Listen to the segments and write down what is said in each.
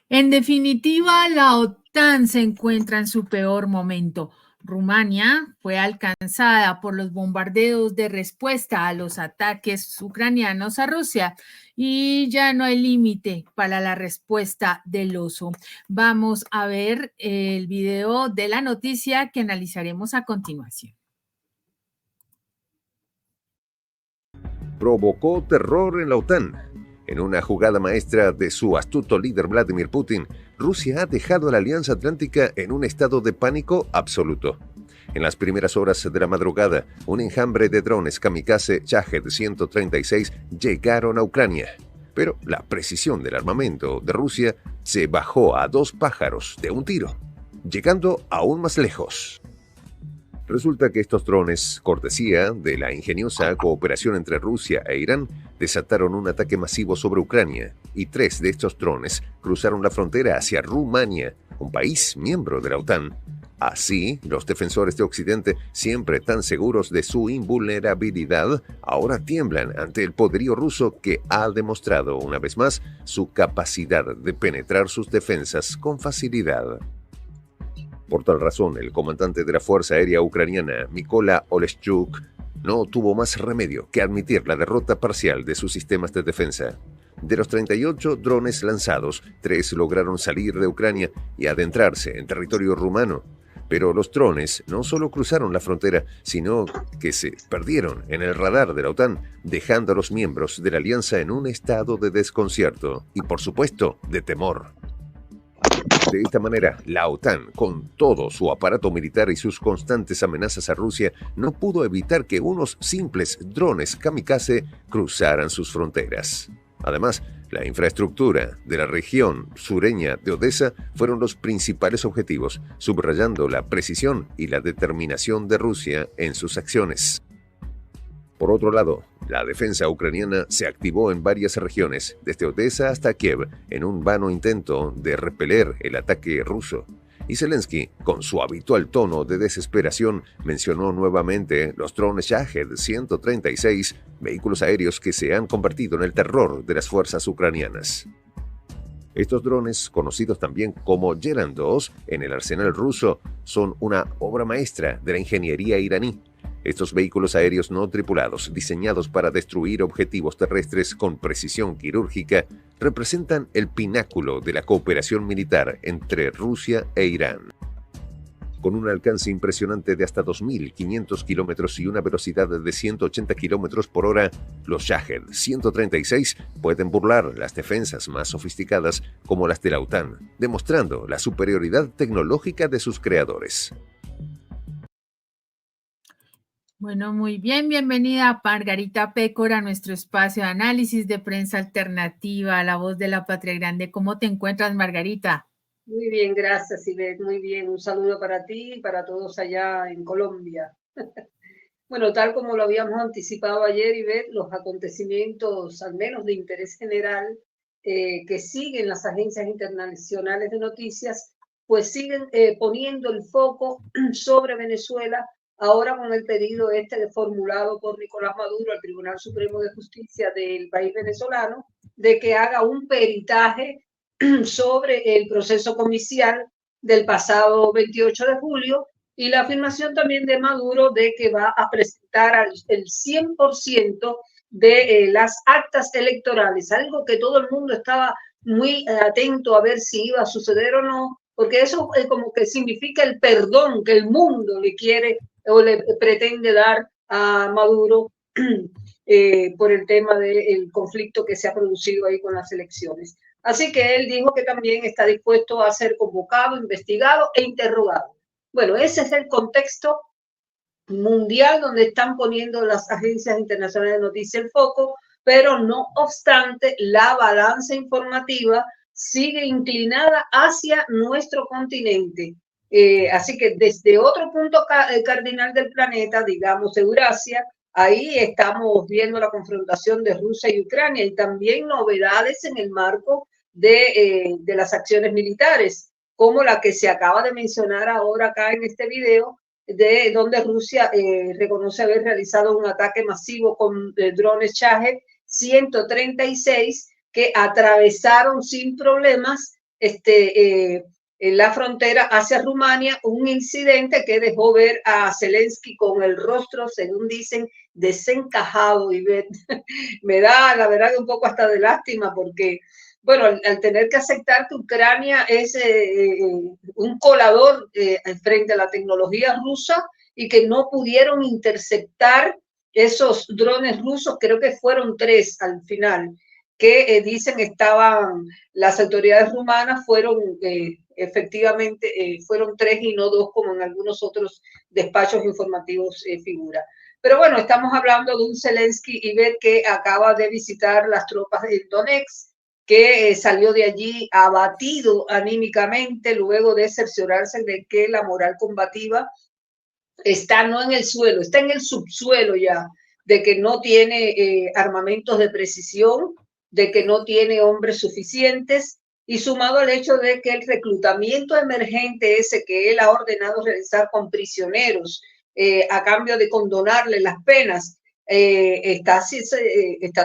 En definitiva, la OTAN se encuentra en su peor momento. Rumania fue alcanzada por los bombardeos de respuesta a los ataques ucranianos a Rusia y ya no hay límite para la respuesta del oso. Vamos a ver el video de la noticia que analizaremos a continuación. Provocó terror en la OTAN. En una jugada maestra de su astuto líder Vladimir Putin, Rusia ha dejado a la Alianza Atlántica en un estado de pánico absoluto. En las primeras horas de la madrugada, un enjambre de drones kamikaze Shahed-136 llegaron a Ucrania. Pero la precisión del armamento de Rusia se bajó a 2 pájaros de un tiro, llegando aún más lejos. Resulta que estos drones, cortesía de la ingeniosa cooperación entre Rusia e Irán, desataron un ataque masivo sobre Ucrania, y 3 de estos drones cruzaron la frontera hacia Rumania, un país miembro de la OTAN. Así, los defensores de Occidente, siempre tan seguros de su invulnerabilidad, ahora tiemblan ante el poderío ruso que ha demostrado una vez más su capacidad de penetrar sus defensas con facilidad. Por tal razón, el comandante de la Fuerza Aérea Ucraniana, Mykola Oleschuk, no tuvo más remedio que admitir la derrota parcial de sus sistemas de defensa. De los 38 drones lanzados, 3 lograron salir de Ucrania y adentrarse en territorio rumano. Pero los drones no solo cruzaron la frontera, sino que se perdieron en el radar de la OTAN, dejando a los miembros de la alianza en un estado de desconcierto y, por supuesto, de temor. De esta manera, la OTAN, con todo su aparato militar y sus constantes amenazas a Rusia, no pudo evitar que unos simples drones kamikaze cruzaran sus fronteras. Además, la infraestructura de la región sureña de Odessa fueron los principales objetivos, subrayando la precisión y la determinación de Rusia en sus acciones. Por otro lado, la defensa ucraniana se activó en varias regiones, desde Odessa hasta Kiev, en un vano intento de repeler el ataque ruso. Y Zelensky, con su habitual tono de desesperación, mencionó nuevamente los drones Shahed-136, vehículos aéreos que se han convertido en el terror de las fuerzas ucranianas. Estos drones, conocidos también como Geran 2 en el arsenal ruso, son una obra maestra de la ingeniería iraní. Estos vehículos aéreos no tripulados, diseñados para destruir objetivos terrestres con precisión quirúrgica, representan el pináculo de la cooperación militar entre Rusia e Irán. Con un alcance impresionante de hasta 2.500 kilómetros y una velocidad de 180 kilómetros por hora, los Shahed-136 pueden burlar las defensas más sofisticadas como las de la OTAN, demostrando la superioridad tecnológica de sus creadores. Bueno, muy bien, bienvenida Margarita Pécora a nuestro espacio de análisis de prensa alternativa, La Voz de la Patria Grande. ¿Cómo te encuentras, Margarita? Muy bien, gracias, Ivette, muy bien. Un saludo para ti y para todos allá en Colombia. Bueno, tal como lo habíamos anticipado ayer, Ivette, los acontecimientos, al menos de interés general, que siguen las agencias internacionales de noticias, pues siguen poniendo el foco sobre Venezuela, ahora con el pedido formulado por Nicolás Maduro al Tribunal Supremo de Justicia del país venezolano, de que haga un peritaje sobre el proceso comicial del pasado 28 de julio y la afirmación también de Maduro de que va a presentar el 100% de las actas electorales, algo que todo el mundo estaba muy atento a ver si iba a suceder o no, porque eso como que significa el perdón que el mundo le quiere o le pretende dar a Maduro por el tema del conflicto que se ha producido ahí con las elecciones. Así que él dijo que también está dispuesto a ser convocado, investigado e interrogado. Bueno, ese es el contexto mundial donde están poniendo las agencias internacionales de noticias el foco, pero no obstante, la balanza informativa sigue inclinada hacia nuestro continente. Así que desde otro punto cardinal del planeta, digamos Eurasia, ahí estamos viendo la confrontación de Rusia y Ucrania y también novedades en el marco de las acciones militares, como la que se acaba de mencionar ahora acá en este video, de donde Rusia reconoce haber realizado un ataque masivo con drones Shahed 136 que atravesaron sin problemas en la frontera hacia Rumania, un incidente que dejó ver a Zelensky con el rostro, según dicen, desencajado. Y me da, la verdad, un poco hasta de lástima, porque, bueno, al tener que aceptar que Ucrania es un colador frente a la tecnología rusa y que no pudieron interceptar esos drones rusos, creo que fueron 3 al final, que dicen estaban, las autoridades rumanas fueron efectivamente, fueron 3 y no 2 como en algunos otros despachos informativos figura. Pero bueno, estamos hablando de un Zelensky y ver que acaba de visitar las tropas de Donetsk, que salió de allí abatido anímicamente luego de cerciorarse de que la moral combativa está no en el suelo, está en el subsuelo ya, de que no tiene armamentos de precisión, de que no tiene hombres suficientes, y sumado al hecho de que el reclutamiento emergente ese que él ha ordenado realizar con prisioneros a cambio de condonarle las penas, está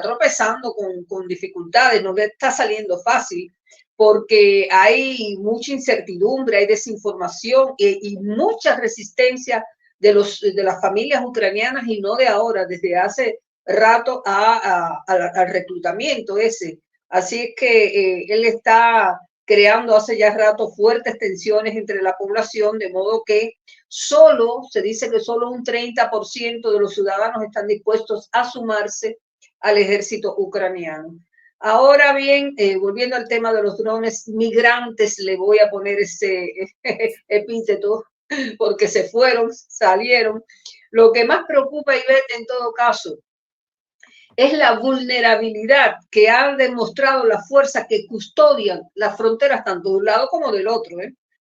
tropezando con dificultades, no le está saliendo fácil, porque hay mucha incertidumbre, hay desinformación y mucha resistencia de las familias ucranianas, y no de ahora, desde hace rato al reclutamiento ese. Así es que él está creando hace ya rato fuertes tensiones entre la población, de modo que se dice que solo un 30% de los ciudadanos están dispuestos a sumarse al ejército ucraniano. Ahora bien, volviendo al tema de los drones migrantes, le voy a poner ese epíteto, porque se fueron, salieron. Lo que más preocupa, Ivette, en todo caso, es la vulnerabilidad que han demostrado las fuerzas que custodian las fronteras tanto de un lado como del otro,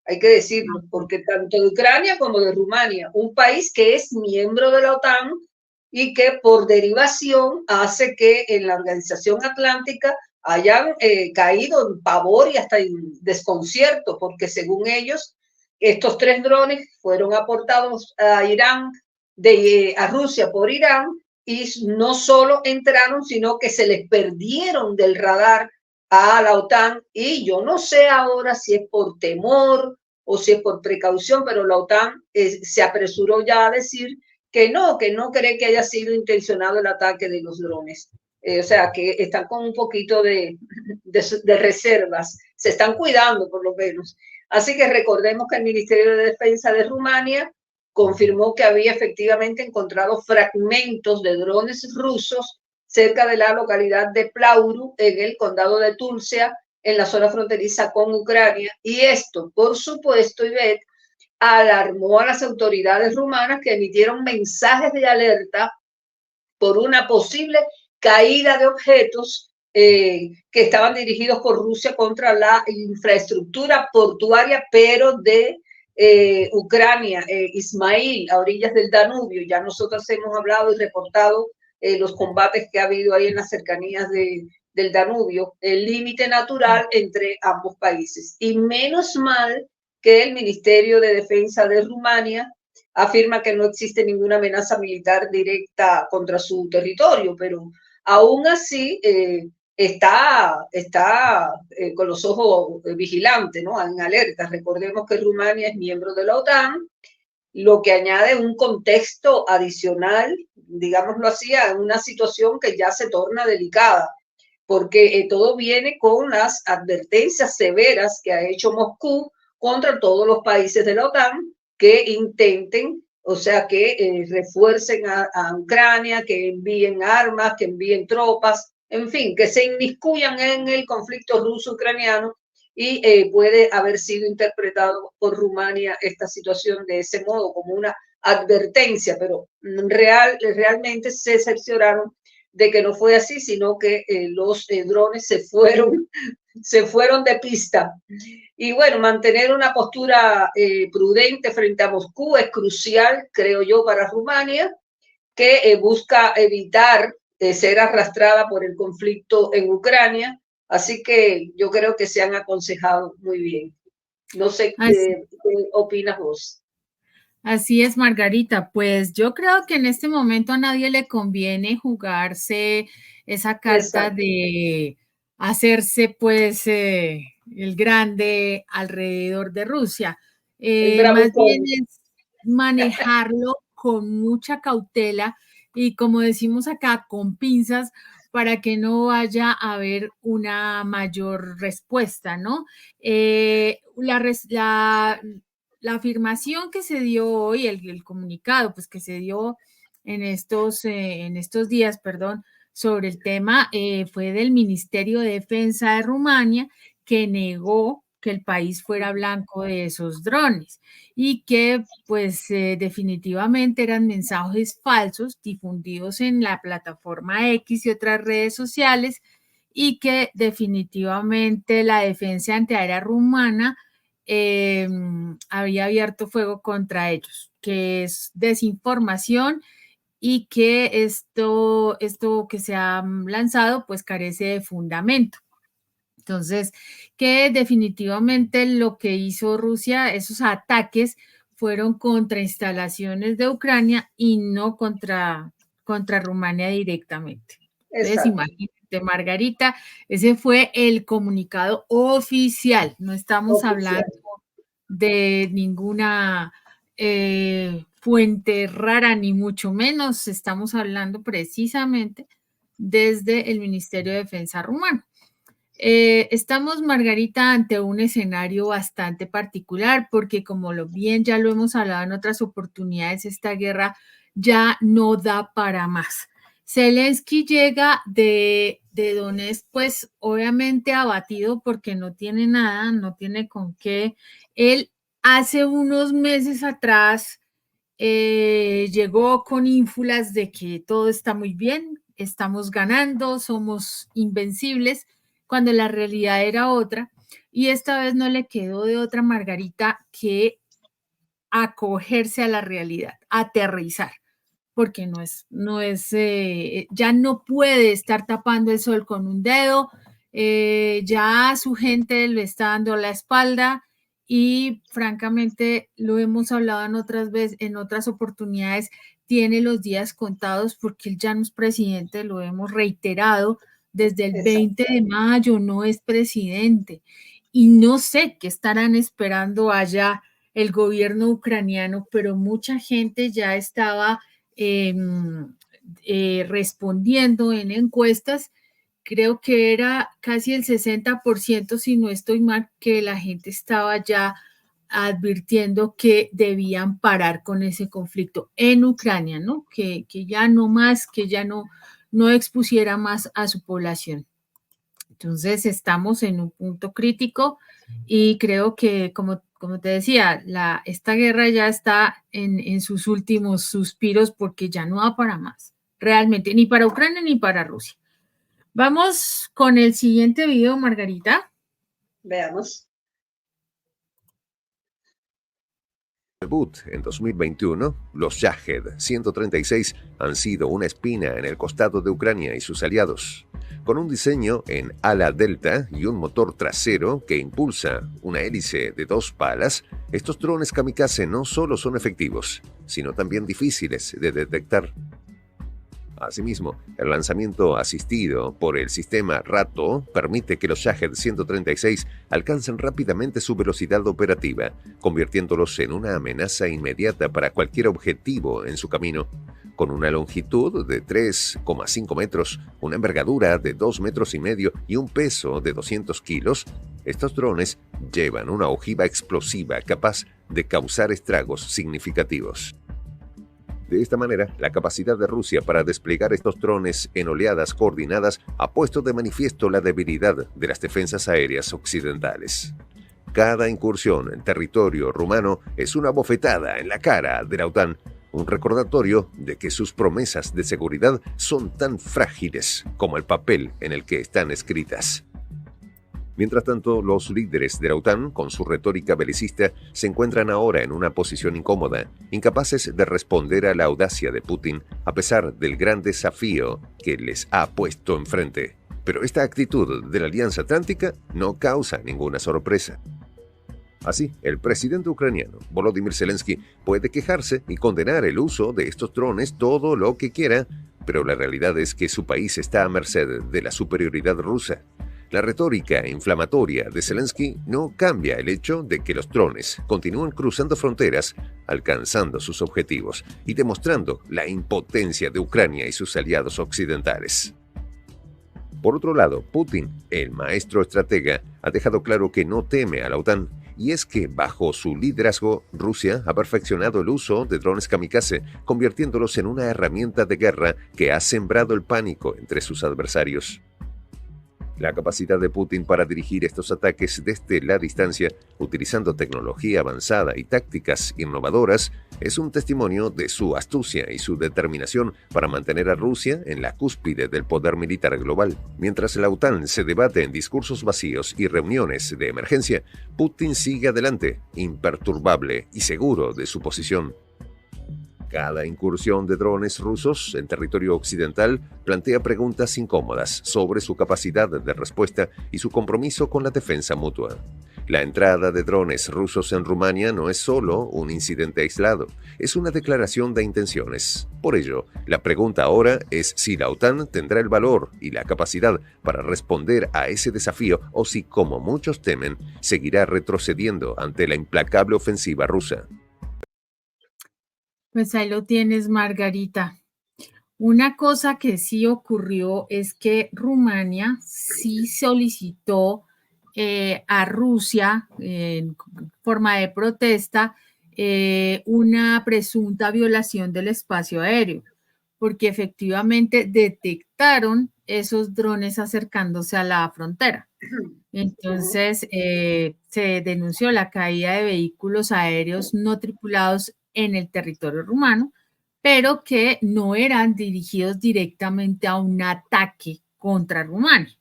hay que decirlo, porque tanto de Ucrania como de Rumania, un país que es miembro de la OTAN y que por derivación hace que en la Organización Atlántica hayan caído en pavor y hasta en desconcierto, porque según ellos, estos 3 drones fueron aportados a Irán, a Rusia por Irán, y no solo entraron, sino que se les perdieron del radar a la OTAN. Y yo no sé ahora si es por temor o si es por precaución, pero la OTAN se apresuró ya a decir que no cree que haya sido intencionado el ataque de los drones. O sea, que están con un poquito de reservas, se están cuidando por lo menos. Así que recordemos que el Ministerio de Defensa de Rumania confirmó que había efectivamente encontrado fragmentos de drones rusos cerca de la localidad de Plauru, en el condado de Tulcea, en la zona fronteriza con Ucrania. Y esto, por supuesto, Ivette, alarmó a las autoridades rumanas, que emitieron mensajes de alerta por una posible caída de objetos que estaban dirigidos por Rusia contra la infraestructura portuaria, pero de Ucrania, Ismail, a orillas del Danubio. Ya nosotros hemos hablado y reportado los combates que ha habido ahí en las cercanías del Danubio, el límite natural entre ambos países. Y menos mal que el Ministerio de Defensa de Rumania afirma que no existe ninguna amenaza militar directa contra su territorio, pero aún así está con los ojos vigilantes, ¿no? En alerta. Recordemos que Rumania es miembro de la OTAN, lo que añade un contexto adicional, digámoslo así, a una situación que ya se torna delicada, porque todo viene con las advertencias severas que ha hecho Moscú contra todos los países de la OTAN que intenten, o sea, que refuercen a Ucrania, que envíen armas, que envíen tropas, en fin, que se inmiscuyan en el conflicto ruso-ucraniano. Y puede haber sido interpretado por Rumania esta situación de ese modo, como una advertencia, pero realmente se cercioraron de que no fue así, sino que los drones se fueron de pista. Y bueno, mantener una postura prudente frente a Moscú es crucial, creo yo, para Rumania, que busca evitar ser arrastrada por el conflicto en Ucrania. Así que yo creo que se han aconsejado muy bien. No sé qué opinas vos. Así es, Margarita. Pues yo creo que en este momento a nadie le conviene jugarse esa carta de hacerse, pues, el grande alrededor de Rusia. El Más bien bravucón. es manejarlo con mucha cautela y, como decimos acá, con pinzas para que no vaya a haber una mayor respuesta, ¿no? La afirmación que se dio hoy, el comunicado pues, que se dio en estos días, perdón, sobre el tema fue del Ministerio de Defensa de Rumania, que negó que el país fuera blanco de esos drones y que pues definitivamente eran mensajes falsos difundidos en la plataforma X y otras redes sociales y que definitivamente la defensa antiaérea rumana había abierto fuego contra ellos, que es desinformación y que esto que se ha lanzado pues carece de fundamento. Entonces, que definitivamente lo que hizo Rusia, esos ataques fueron contra instalaciones de Ucrania y no contra Rumania directamente. Entonces, Exacto. imagínate, Margarita, ese fue el comunicado oficial. No estamos hablando Oficial. de ninguna fuente rara, ni mucho menos. Estamos hablando precisamente desde el Ministerio de Defensa rumano. Estamos, Margarita, ante un escenario bastante particular porque, como bien ya lo hemos hablado en otras oportunidades, esta guerra ya no da para más. Zelensky llega de Donetsk, pues obviamente abatido porque no tiene nada, no tiene con qué. Él hace unos meses atrás llegó con ínfulas de que todo está muy bien, estamos ganando, somos invencibles, cuando la realidad era otra, y esta vez no le quedó de otra, Margarita, que acogerse a la realidad, aterrizar, porque ya no puede estar tapando el sol con un dedo, ya su gente le está dando la espalda y francamente lo hemos hablado en otras veces, en otras oportunidades, tiene los días contados porque él ya no es presidente, lo hemos reiterado desde el Exacto. 20 de mayo, no es presidente y no sé qué estarán esperando allá el gobierno ucraniano, pero mucha gente ya estaba respondiendo en encuestas, creo que era casi el 60%, si no estoy mal, que la gente estaba ya advirtiendo que debían parar con ese conflicto en Ucrania, ¿no? Que ya no más, que ya no expusiera más a su población. Entonces estamos en un punto crítico y creo que, como te decía, esta guerra ya está en sus últimos suspiros porque ya no da para más, realmente, ni para Ucrania ni para Rusia. Vamos con el siguiente video, Margarita. Veamos. Debut en 2021, los Shahed 136 han sido una espina en el costado de Ucrania y sus aliados. Con un diseño en ala delta y un motor trasero que impulsa una hélice de 2 palas, estos drones kamikaze no solo son efectivos, sino también difíciles de detectar. Asimismo, el lanzamiento asistido por el sistema Rato permite que los Shahed 136 alcancen rápidamente su velocidad operativa, convirtiéndolos en una amenaza inmediata para cualquier objetivo en su camino. Con una longitud de 3,5 metros, una envergadura de 2,5 metros y un peso de 200 kilos, estos drones llevan una ojiva explosiva capaz de causar estragos significativos. De esta manera, la capacidad de Rusia para desplegar estos drones en oleadas coordinadas ha puesto de manifiesto la debilidad de las defensas aéreas occidentales. Cada incursión en territorio rumano es una bofetada en la cara de la OTAN, un recordatorio de que sus promesas de seguridad son tan frágiles como el papel en el que están escritas. Mientras tanto, los líderes de la OTAN, con su retórica belicista, se encuentran ahora en una posición incómoda, incapaces de responder a la audacia de Putin, a pesar del gran desafío que les ha puesto enfrente. Pero esta actitud de la Alianza Atlántica no causa ninguna sorpresa. Así, el presidente ucraniano, Volodymyr Zelensky, puede quejarse y condenar el uso de estos drones todo lo que quiera, pero la realidad es que su país está a merced de la superioridad rusa. La retórica inflamatoria de Zelensky no cambia el hecho de que los drones continúan cruzando fronteras, alcanzando sus objetivos y demostrando la impotencia de Ucrania y sus aliados occidentales. Por otro lado, Putin, el maestro estratega, ha dejado claro que no teme a la OTAN, y es que bajo su liderazgo, Rusia ha perfeccionado el uso de drones kamikaze, convirtiéndolos en una herramienta de guerra que ha sembrado el pánico entre sus adversarios. La capacidad de Putin para dirigir estos ataques desde la distancia, utilizando tecnología avanzada y tácticas innovadoras, es un testimonio de su astucia y su determinación para mantener a Rusia en la cúspide del poder militar global. Mientras la OTAN se debate en discursos vacíos y reuniones de emergencia, Putin sigue adelante, imperturbable y seguro de su posición. Cada incursión de drones rusos en territorio occidental plantea preguntas incómodas sobre su capacidad de respuesta y su compromiso con la defensa mutua. La entrada de drones rusos en Rumania no es solo un incidente aislado, es una declaración de intenciones. Por ello, la pregunta ahora es si la OTAN tendrá el valor y la capacidad para responder a ese desafío o si, como muchos temen, seguirá retrocediendo ante la implacable ofensiva rusa. Pues ahí lo tienes, Margarita. Una cosa que sí ocurrió es que Rumania sí solicitó a Rusia, en forma de protesta, una presunta violación del espacio aéreo, porque efectivamente detectaron esos drones acercándose a la frontera. Entonces, se denunció la caída de vehículos aéreos no tripulados en el territorio rumano, pero que no eran dirigidos directamente a un ataque contra Rumania.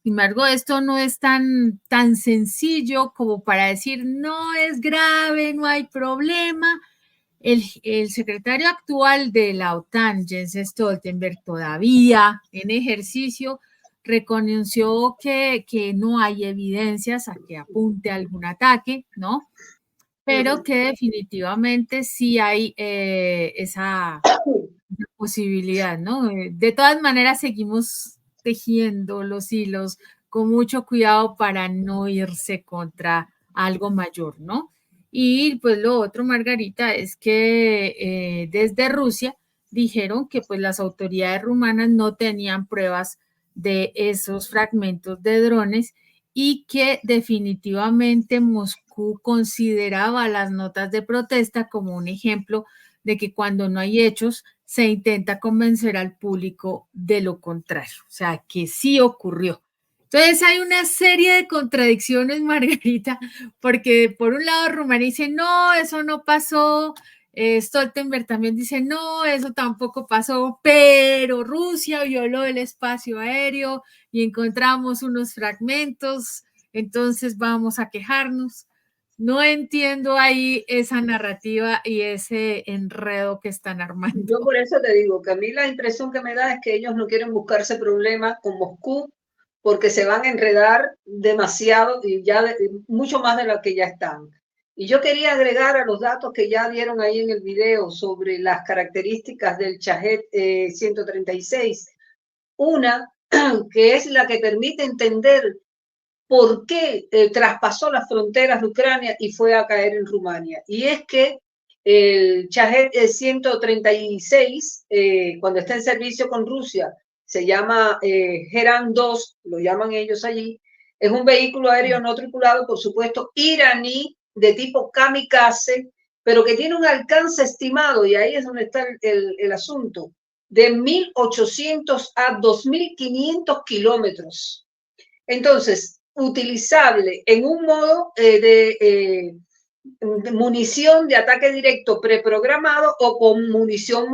Sin embargo, esto no es tan sencillo como para decir, no es grave, no hay problema. El secretario actual de la OTAN, Jens Stoltenberg, todavía en ejercicio, reconoció que no hay evidencias a que apunte a algún ataque, ¿no? Pero que definitivamente sí hay esa posibilidad, ¿no? De todas maneras, seguimos tejiendo los hilos con mucho cuidado para no irse contra algo mayor, ¿no? Y pues lo otro, Margarita, es que desde Rusia dijeron que pues las autoridades rumanas no tenían pruebas de esos fragmentos de drones y que definitivamente Moscú consideraba las notas de protesta como un ejemplo de que cuando no hay hechos se intenta convencer al público de lo contrario, o sea, que sí ocurrió. Entonces hay una serie de contradicciones, Margarita, porque por un lado Rumania dice, no, eso no pasó, Stoltenberg también dice, no, eso tampoco pasó, pero Rusia violó el espacio aéreo y encontramos unos fragmentos, entonces vamos a quejarnos. No entiendo ahí esa narrativa y ese enredo que están armando. Yo por eso te digo que a mí la impresión que me da es que ellos no quieren buscarse problemas con Moscú porque se van a enredar demasiado y ya mucho más de lo que ya están. Y yo quería agregar a los datos que ya dieron ahí en el video sobre las características del Shahed 136, una que es la que permite entender por qué traspasó las fronteras de Ucrania y fue a caer en Rumania. Y es que el Shahed 136, cuando está en servicio con Rusia, se llama Geran 2, lo llaman ellos allí, es un vehículo aéreo no tripulado, por supuesto, iraní, de tipo kamikaze, pero que tiene un alcance estimado, y ahí es donde está el asunto, de 1.800 a 2.500 kilómetros. Entonces, utilizable en un modo de munición de ataque directo preprogramado o con munición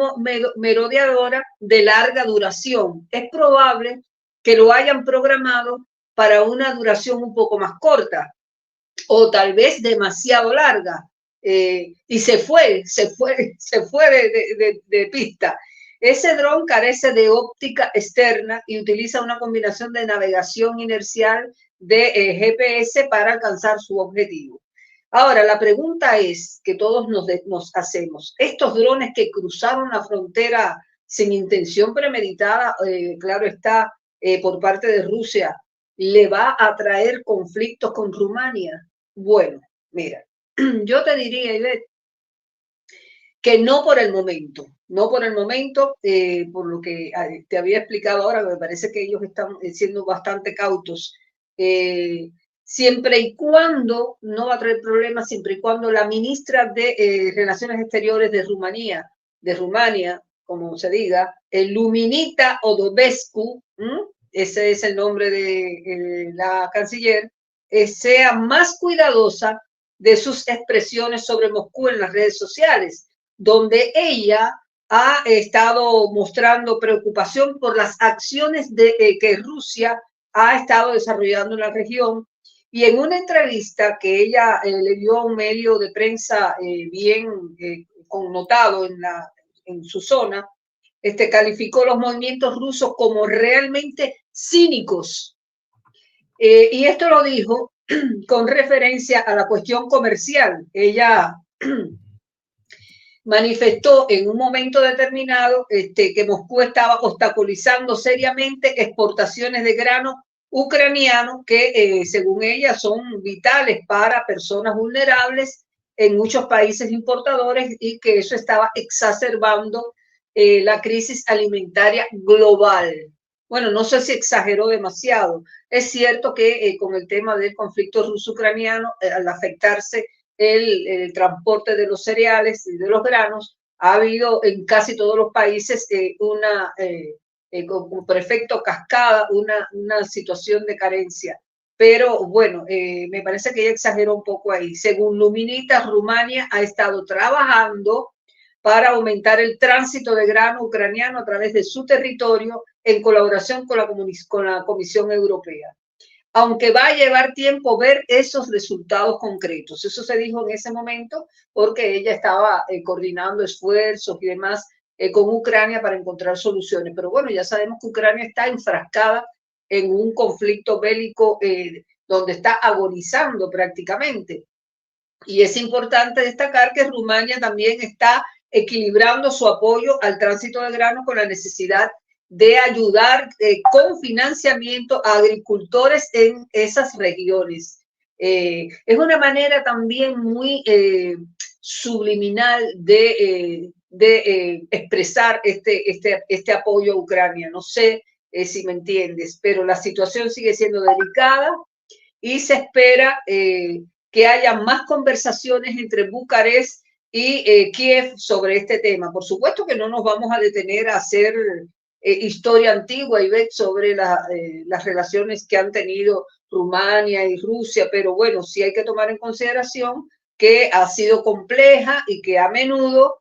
merodeadora de larga duración. Es probable que lo hayan programado para una duración un poco más corta o tal vez demasiado larga. Y se fue de pista. Ese dron carece de óptica externa y utiliza una combinación de navegación inercial de GPS para alcanzar su objetivo. Ahora, la pregunta es que todos nos hacemos, estos drones que cruzaron la frontera sin intención premeditada, claro está, por parte de Rusia, le va a traer conflictos con Rumania. Bueno, mira, yo te diría, Ivette, que no por el momento, no por el momento, por lo que te había explicado ahora, me parece que ellos están siendo bastante cautos, siempre y cuando, no va a traer problemas, siempre y cuando la ministra de Relaciones Exteriores de Rumania, como se diga, Luminita Odobescu, ese es el nombre de la canciller, sea más cuidadosa de sus expresiones sobre Moscú en las redes sociales, donde ella ha estado mostrando preocupación por las acciones que Rusia ha estado desarrollando en la región. Y en una entrevista que ella le dio a un medio de prensa bien connotado en su zona, calificó los movimientos rusos como realmente cínicos. Y esto lo dijo con referencia a la cuestión comercial. Ella manifestó en un momento determinado que Moscú estaba obstaculizando seriamente exportaciones de grano ucraniano que, según ella, son vitales para personas vulnerables en muchos países importadores y que eso estaba exacerbando la crisis alimentaria global. Bueno, no sé si exageró demasiado. Es cierto que con el tema del conflicto ruso-ucraniano, al afectarse el transporte de los cereales y de los granos, ha habido en casi todos los países por efecto cascada una situación de carencia. Pero bueno, me parece que ella exageró un poco ahí. Según Luminita, Rumania ha estado trabajando para aumentar el tránsito de grano ucraniano a través de su territorio en colaboración con la Comisión Europea, aunque va a llevar tiempo ver esos resultados concretos. Eso se dijo en ese momento porque ella estaba coordinando esfuerzos y demás con Ucrania para encontrar soluciones. Pero bueno, ya sabemos que Ucrania está enfrascada en un conflicto bélico donde está agonizando prácticamente. Y es importante destacar que Rumania también está equilibrando su apoyo al tránsito de grano con la necesidad de ayudar con financiamiento a agricultores en esas regiones. Es una manera también muy subliminal de expresar este apoyo a Ucrania. No sé si me entiendes, pero la situación sigue siendo delicada y se espera que haya más conversaciones entre Bucarest y Kiev sobre este tema. Por supuesto que no nos vamos a detener a hacer historia antigua y ver sobre las relaciones que han tenido Rumania y Rusia, pero bueno, sí hay que tomar en consideración que ha sido compleja y que a menudo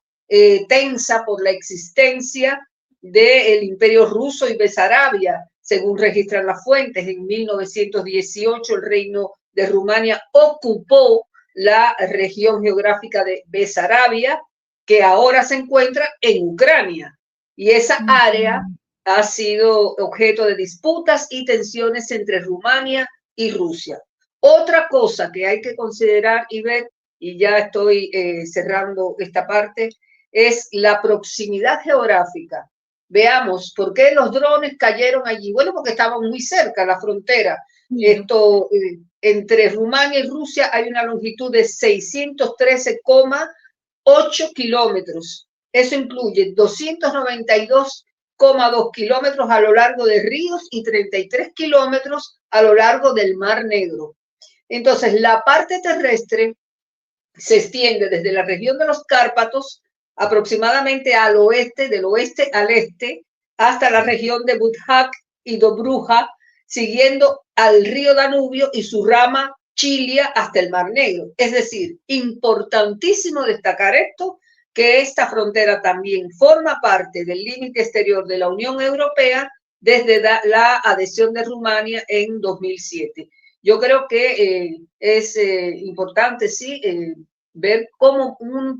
tensa por la existencia del Imperio Ruso y Besarabia, según registran las fuentes. En 1918 el Reino de Rumania ocupó la región geográfica de Besarabia, que ahora se encuentra en Ucrania. Y esa área ha sido objeto de disputas y tensiones entre Rumania y Rusia. Otra cosa que hay que considerar y ver, y ya estoy cerrando esta parte, es la proximidad geográfica. Veamos, ¿por qué los drones cayeron allí? Bueno, porque estaban muy cerca, la frontera. Entre Rumania y Rusia hay una longitud de 613,8 kilómetros. Eso incluye 292,2 kilómetros a lo largo de ríos y 33 kilómetros a lo largo del Mar Negro. Entonces, la parte terrestre se extiende desde la región de los Cárpatos aproximadamente al oeste, del oeste al este, hasta la región de Budjak y Dobruja, siguiendo al río Danubio y su rama Chilia hasta el Mar Negro. Es decir, importantísimo destacar esto, que esta frontera también forma parte del límite exterior de la Unión Europea desde la adhesión de Rumania en 2007. Yo creo que es importante, sí, ver cómo un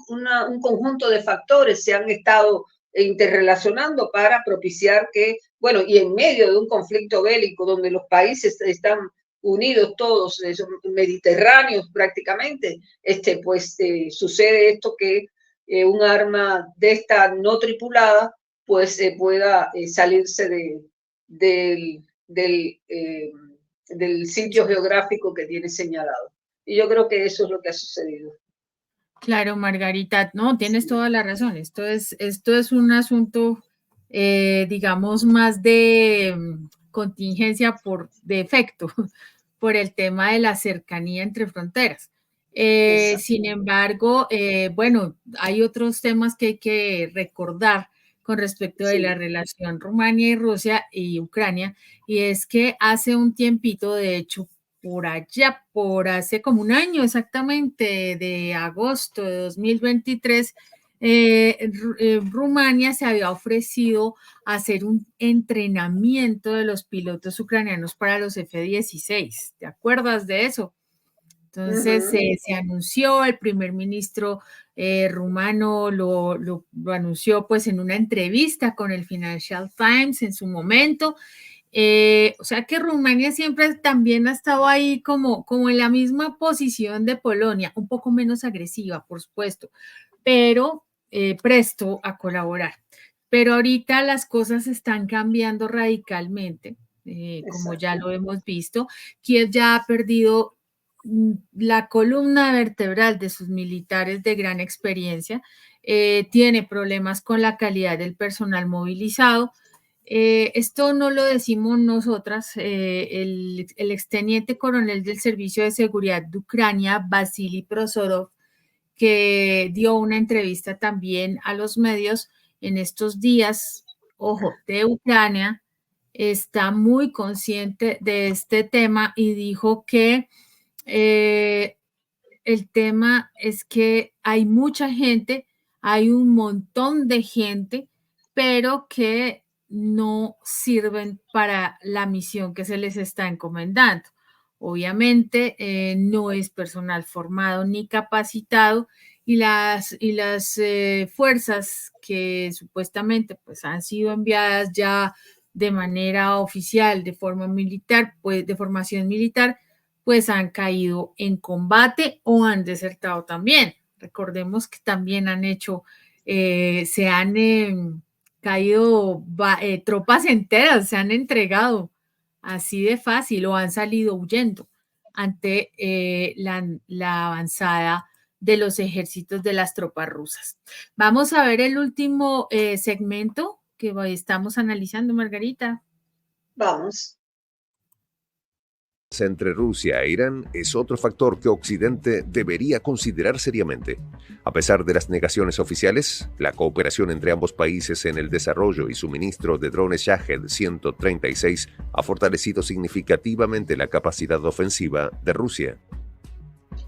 conjunto de factores se han estado interrelacionando para propiciar que, bueno, y en medio de un conflicto bélico donde los países están unidos todos, mediterráneos prácticamente, pues sucede esto que un arma de esta no tripulada pues pueda salirse del del sitio geográfico que tiene señalado. Y yo creo que eso es lo que ha sucedido. Claro, Margarita, no, tienes Sí, toda la razón. Esto es un asunto, digamos, más de contingencia por defecto, por el tema de la cercanía entre fronteras. Sin exacto. embargo, bueno, hay otros temas que hay que recordar con respecto de la Sí. relación Rumania y Rusia y Ucrania, y es que hace un tiempito, de hecho, por allá, por hace como un año exactamente, de agosto de 2023, Rumania se había ofrecido a hacer un entrenamiento de los pilotos ucranianos para los F-16. ¿Te acuerdas de eso? Entonces Ujú. se anunció, el primer ministro rumano lo anunció pues en una entrevista con el Financial Times en su momento. O sea que Rumania siempre también ha estado ahí como en la misma posición de Polonia, un poco menos agresiva, por supuesto, pero presto a colaborar. Pero ahorita las cosas están cambiando radicalmente, como ya Exacto. lo hemos visto. Kiev ya ha perdido la columna vertebral de sus militares de gran experiencia, tiene problemas con la calidad del personal movilizado. Esto no lo decimos nosotras, el exteniente coronel del Servicio de Seguridad de Ucrania, Vasily Prosorov, que dio una entrevista también a los medios en estos días, ojo, de Ucrania, está muy consciente de este tema y dijo que eh, el tema es que hay mucha gente, hay un montón de gente, pero que no sirven para la misión que se les está encomendando. Obviamente no es personal formado ni capacitado y las fuerzas que supuestamente pues han sido enviadas ya de manera oficial, de forma militar, pues de formación militar, pues han caído en combate o han desertado también. Recordemos que también han hecho, se han caído tropas enteras, se han entregado así de fácil o han salido huyendo ante la avanzada de los ejércitos de las tropas rusas. Vamos a ver el último segmento que estamos analizando, Margarita. Vamos. Entre Rusia e Irán es otro factor que Occidente debería considerar seriamente. A pesar de las negaciones oficiales, la cooperación entre ambos países en el desarrollo y suministro de drones Shahed-136 ha fortalecido significativamente la capacidad ofensiva de Rusia.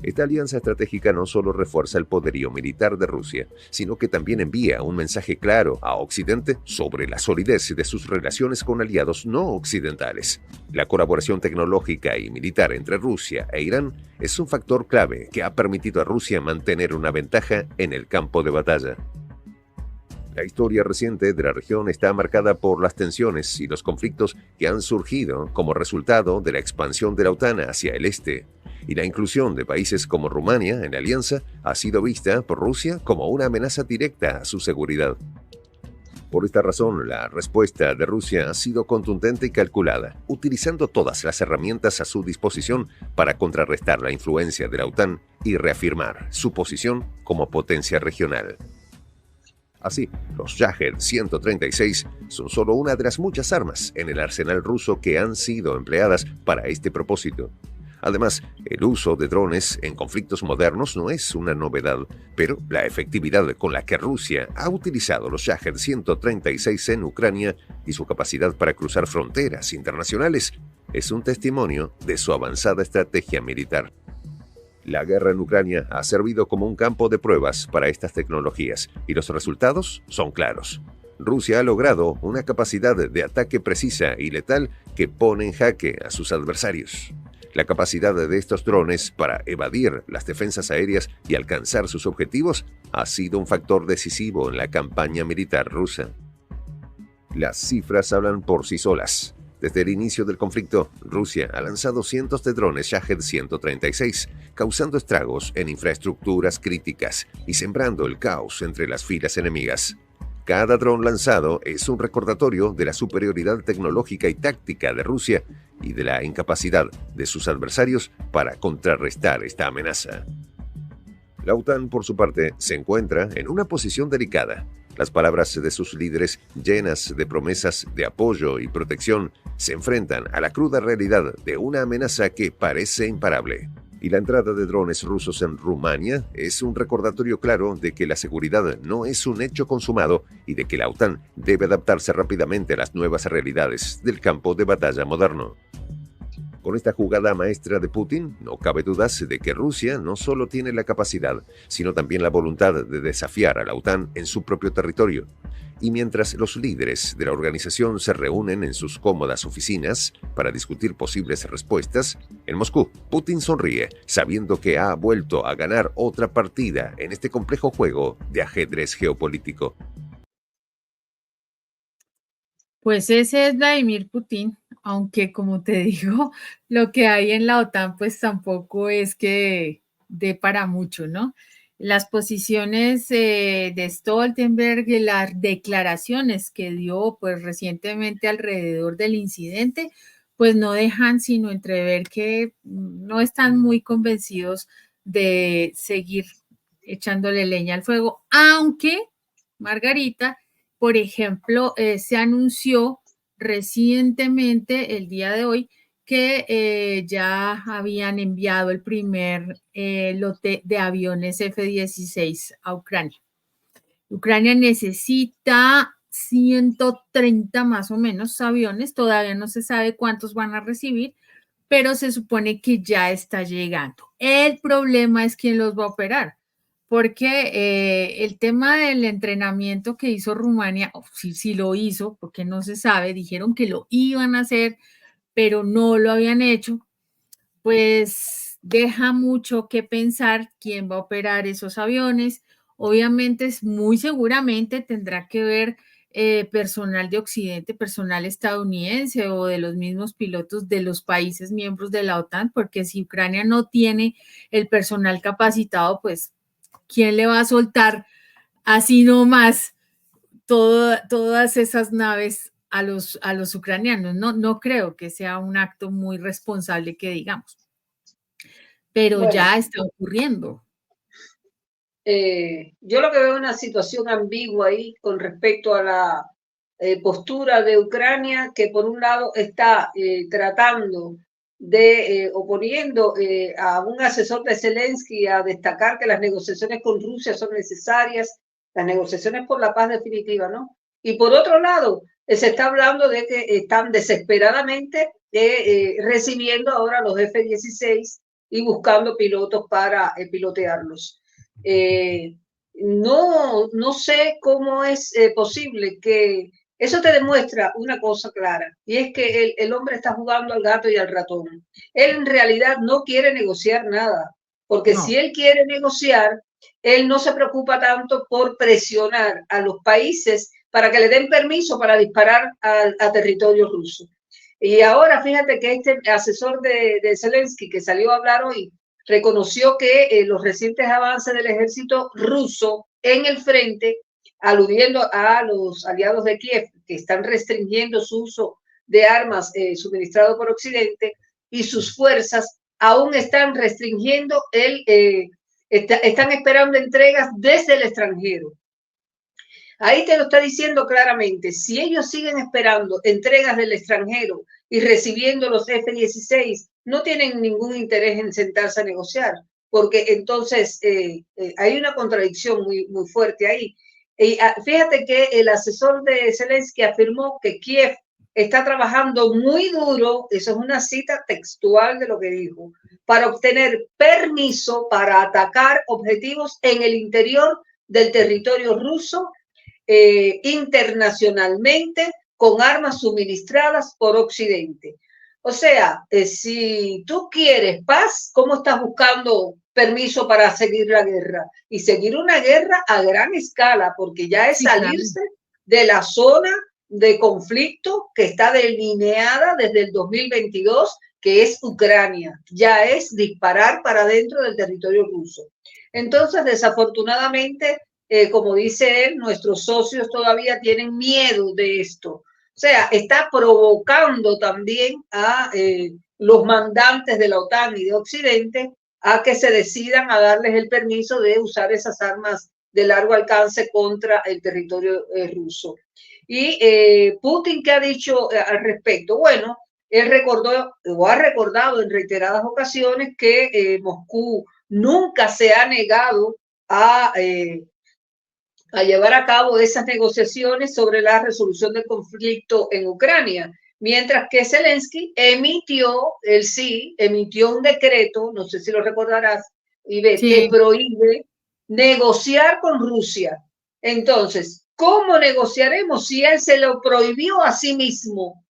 Esta alianza estratégica no solo refuerza el poderío militar de Rusia, sino que también envía un mensaje claro a Occidente sobre la solidez de sus relaciones con aliados no occidentales. La colaboración tecnológica y militar entre Rusia e Irán es un factor clave que ha permitido a Rusia mantener una ventaja en el campo de batalla. La historia reciente de la región está marcada por las tensiones y los conflictos que han surgido como resultado de la expansión de la OTAN hacia el este, y la inclusión de países como Rumania en la alianza ha sido vista por Rusia como una amenaza directa a su seguridad. Por esta razón, la respuesta de Rusia ha sido contundente y calculada, utilizando todas las herramientas a su disposición para contrarrestar la influencia de la OTAN y reafirmar su posición como potencia regional. Así, los Shahed-136 son solo una de las muchas armas en el arsenal ruso que han sido empleadas para este propósito. Además, el uso de drones en conflictos modernos no es una novedad, pero la efectividad con la que Rusia ha utilizado los Shahed-136 en Ucrania y su capacidad para cruzar fronteras internacionales es un testimonio de su avanzada estrategia militar. La guerra en Ucrania ha servido como un campo de pruebas para estas tecnologías y los resultados son claros. Rusia ha logrado una capacidad de ataque precisa y letal que pone en jaque a sus adversarios. La capacidad de estos drones para evadir las defensas aéreas y alcanzar sus objetivos ha sido un factor decisivo en la campaña militar rusa. Las cifras hablan por sí solas. Desde el inicio del conflicto, Rusia ha lanzado cientos de drones Shahed-136, causando estragos en infraestructuras críticas y sembrando el caos entre las filas enemigas. Cada dron lanzado es un recordatorio de la superioridad tecnológica y táctica de Rusia y de la incapacidad de sus adversarios para contrarrestar esta amenaza. La OTAN, por su parte, se encuentra en una posición delicada. Las palabras de sus líderes, llenas de promesas de apoyo y protección, se enfrentan a la cruda realidad de una amenaza que parece imparable. Y la entrada de drones rusos en Rumania es un recordatorio claro de que la seguridad no es un hecho consumado y de que la OTAN debe adaptarse rápidamente a las nuevas realidades del campo de batalla moderno. Con esta jugada maestra de Putin, no cabe dudas de que Rusia no solo tiene la capacidad, sino también la voluntad de desafiar a la OTAN en su propio territorio. Y mientras los líderes de la organización se reúnen en sus cómodas oficinas para discutir posibles respuestas, en Moscú, Putin sonríe, sabiendo que ha vuelto a ganar otra partida en este complejo juego de ajedrez geopolítico. Pues ese es Vladimir Putin, aunque como te digo, lo que hay en la OTAN pues tampoco es que dé para mucho, ¿no? Las posiciones de Stoltenberg y las declaraciones que dio pues recientemente alrededor del incidente, pues no dejan sino entrever que no están muy convencidos de seguir echándole leña al fuego, aunque Margarita, por ejemplo, se anunció recientemente, el día de hoy, que ya habían enviado el primer lote de aviones F-16 a Ucrania. Ucrania necesita 130 más o menos aviones, todavía no se sabe cuántos van a recibir, pero se supone que ya está llegando. El problema es quién los va a operar, porque el tema del entrenamiento que hizo Rumania, sí lo hizo, porque no se sabe, dijeron que lo iban a hacer, pero no lo habían hecho, pues deja mucho que pensar quién va a operar esos aviones. Obviamente, muy seguramente tendrá que ver personal de Occidente, personal estadounidense o de los mismos pilotos de los países miembros de la OTAN, porque si Ucrania no tiene el personal capacitado, pues, ¿quién le va a soltar así nomás todas esas naves a los ucranianos? No creo que sea un acto muy responsable que digamos, pero Bueno, ya está ocurriendo. yo lo que veo es una situación ambigua ahí con respecto a la postura de Ucrania, que por un lado está tratando de oponiendo a un asesor de Zelensky a destacar que las negociaciones con Rusia son necesarias, las negociaciones por la paz definitiva, ¿no? Y por otro lado, se está hablando de que están desesperadamente recibiendo ahora los F-16 y buscando pilotos para pilotearlos. No sé cómo es posible que eso te demuestra una cosa clara, y es que el hombre está jugando al gato y al ratón. Él en realidad no quiere negociar nada, porque si No, él quiere negociar, él no se preocupa tanto por presionar a los países para que le den permiso para disparar a territorio ruso. Y ahora fíjate que este asesor de Zelensky que salió a hablar hoy reconoció que los recientes avances del ejército ruso en el frente, aludiendo a los aliados de Kiev que están restringiendo su uso de armas suministrado por Occidente, y sus fuerzas aún están restringiendo están esperando entregas desde el extranjero. Ahí te lo está diciendo claramente. Si ellos siguen esperando entregas del extranjero y recibiendo los F-16, no tienen ningún interés en sentarse a negociar, porque entonces hay una contradicción muy fuerte ahí. Y fíjate que el asesor de Zelensky afirmó que Kiev está trabajando muy duro, eso es una cita textual de lo que dijo, para obtener permiso para atacar objetivos en el interior del territorio ruso internacionalmente con armas suministradas por Occidente. O sea, si tú quieres paz, ¿cómo estás buscando permiso para seguir la guerra? Y seguir una guerra a gran escala, porque ya es salirse de la zona de conflicto que está delineada desde el 2022, que es Ucrania. Ya es disparar para dentro del territorio ruso. Entonces, desafortunadamente, como dice él, nuestros socios todavía tienen miedo de esto. O sea, está provocando también a los mandantes de la OTAN y de Occidente a que se decidan a darles el permiso de usar esas armas de largo alcance contra el territorio ruso. Y Putin, ¿qué ha dicho al respecto? Bueno, él recordó o ha recordado en reiteradas ocasiones que Moscú nunca se ha negado a llevar a cabo esas negociaciones sobre la resolución del conflicto en Ucrania, mientras que Zelensky emitió un decreto, no sé si lo recordarás, Ivette, sí, que prohíbe negociar con Rusia. Entonces, ¿cómo negociaremos si él se lo prohibió a sí mismo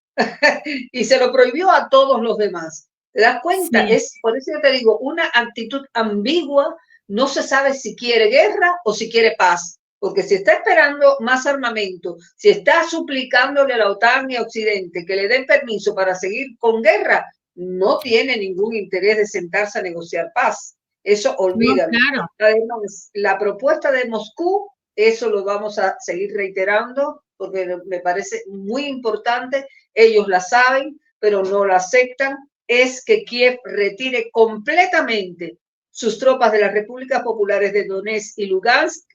y se lo prohibió a todos los demás? ¿Te das cuenta? Sí. Es, por eso yo te digo, una actitud ambigua, no se sabe si quiere guerra o si quiere paz. Porque si está esperando más armamento, si está suplicándole a la OTAN y a Occidente que le den permiso para seguir con guerra, no tiene ningún interés de sentarse a negociar paz. Eso olvídalo. No, claro. Además, la propuesta de Moscú, eso lo vamos a seguir reiterando, porque me parece muy importante. Ellos la saben, pero no la aceptan. Es que Kiev retire completamente sus tropas de las repúblicas populares de Donetsk y Lugansk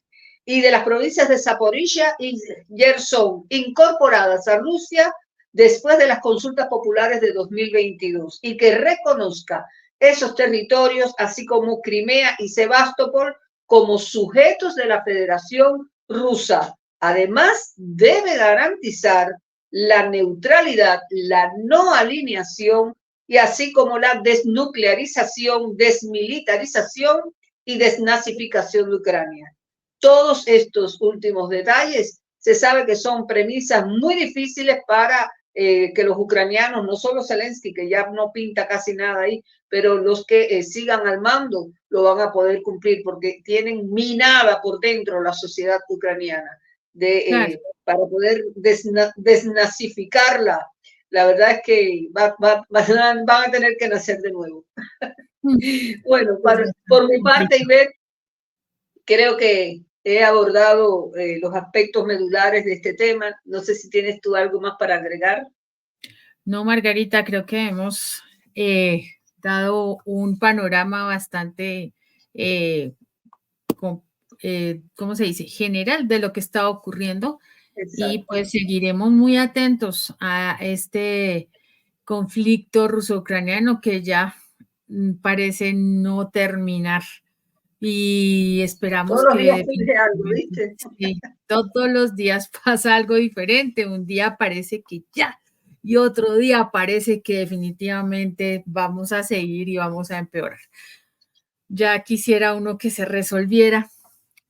y de las provincias de Zaporizhia y Gerson, incorporadas a Rusia después de las consultas populares de 2022, y que reconozca esos territorios, así como Crimea y Sebastopol, como sujetos de la Federación Rusa. Además, debe garantizar la neutralidad, la no alineación, y así como la desnuclearización, desmilitarización y desnazificación de Ucrania. Todos estos últimos detalles se sabe que son premisas muy difíciles para que los ucranianos, no solo Zelensky, que ya no pinta casi nada ahí, pero los que sigan al mando lo van a poder cumplir porque tienen minada por dentro la sociedad ucraniana claro. Para poder desnazificarla. La verdad es que van a tener que nacer de nuevo. Bueno, por mi parte, Ivette, creo que he abordado los aspectos medulares de este tema. No sé si tienes tú algo más para agregar. No, Margarita, creo que hemos dado un panorama bastante, ¿cómo se dice?, general de lo que está ocurriendo. Exacto. Y pues seguiremos muy atentos a este conflicto ruso-ucraniano que ya parece no terminar. Y esperamos todos los días pasa algo, ¿viste? Sí, todos los días pasa algo diferente. Un día parece que ya, y otro día parece que definitivamente vamos a seguir y vamos a empeorar. Ya quisiera uno que se resolviera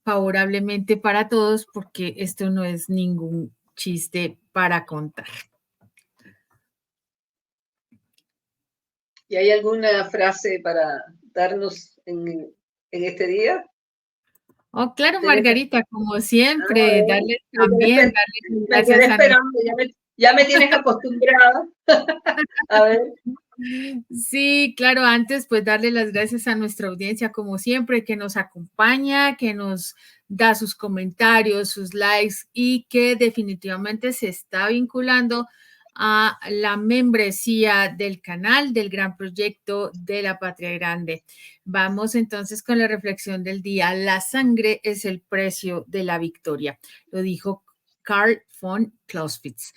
favorablemente para todos, porque esto no es ningún chiste para contar. ¿Y hay alguna frase para darnos en este día? Oh, claro, Margarita, como siempre, darles también, darles gracias. Me quedé esperando, ya me tienes acostumbrada. A ver. Sí, claro, antes pues darle las gracias a nuestra audiencia como siempre, que nos acompaña, que nos da sus comentarios, sus likes y que definitivamente se está vinculando a la membresía del canal del Gran Proyecto de la Patria Grande. Vamos entonces con la reflexión del día. La sangre es el precio de la victoria. Lo dijo Karl von Clausewitz.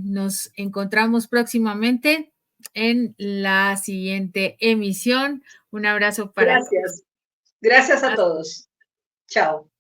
Nos encontramos próximamente en la siguiente emisión. Un abrazo para todos. Gracias a todos. Chao.